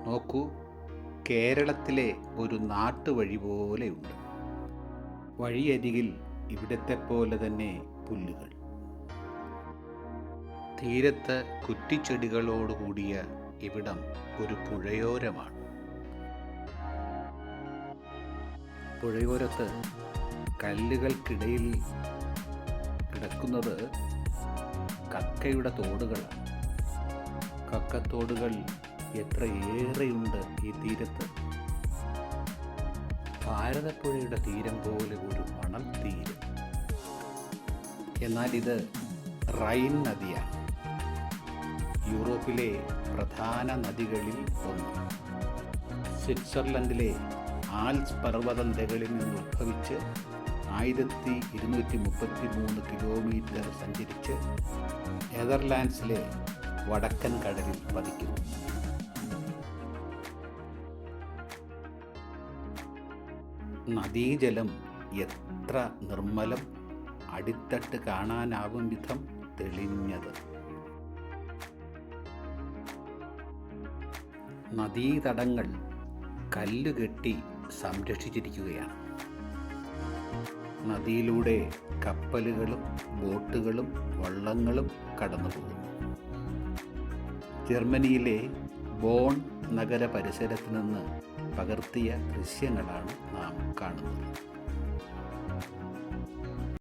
നോക്കൂ, കേരളത്തിലെ ഒരു നാട്ടുവഴി പോലെയുണ്ട്. വഴിയരികിൽ ഇവിടത്തെ പോലെ തന്നെ പുല്ലുകൾ. തീരത്ത് കുറ്റിച്ചെടികളോടുകൂടിയ ഇവിടം ഒരു പുഴയോരമാണ്. പുഴയോരത്ത് കല്ലുകൾക്കിടയിൽ കിടക്കുന്നത് കക്കയുടെ തോടുകളാണ്. കക്കത്തോടുകൾ എത്രയേറെയുണ്ട് ഈ തീരത്ത്. ഭാരതപ്പുഴയുടെ തീരം പോലെ ഒരു മണൽ തീരം. എന്നാൽ ഇത് റൈൻ നദിയാണ്, യൂറോപ്പിലെ പ്രധാന നദികളിൽ ഒന്ന്. സ്വിറ്റ്സർലൻഡിലെ ആൽപ്സ് പർവ്വതനിരകളിൽ നിന്ന് ഉത്ഭവിച്ച് 1233 കിലോമീറ്റർ സഞ്ചരിച്ച് നെതർലാൻഡ്സിലെ വടക്കൻ കടലിൽ പതിക്കുന്നു. നദീജലം എത്ര നിർമ്മലം, അടിത്തട്ട് കാണാനാവും വിധം തെളിഞ്ഞത്. നദീതടങ്ങൾ കല്ലുകെട്ടി സംരക്ഷിച്ചിരിക്കുകയാണ്. നദിയിലൂടെ കപ്പലുകളും ബോട്ടുകളും വള്ളങ്ങളും കടന്നു പോകുന്നു. ജർമ്മനിയിലെ ബോൺ നഗര പരിസരത്ത് നിന്ന് പകർത്തിയ ദൃശ്യങ്ങളാണ് നാം കാണുന്നത്.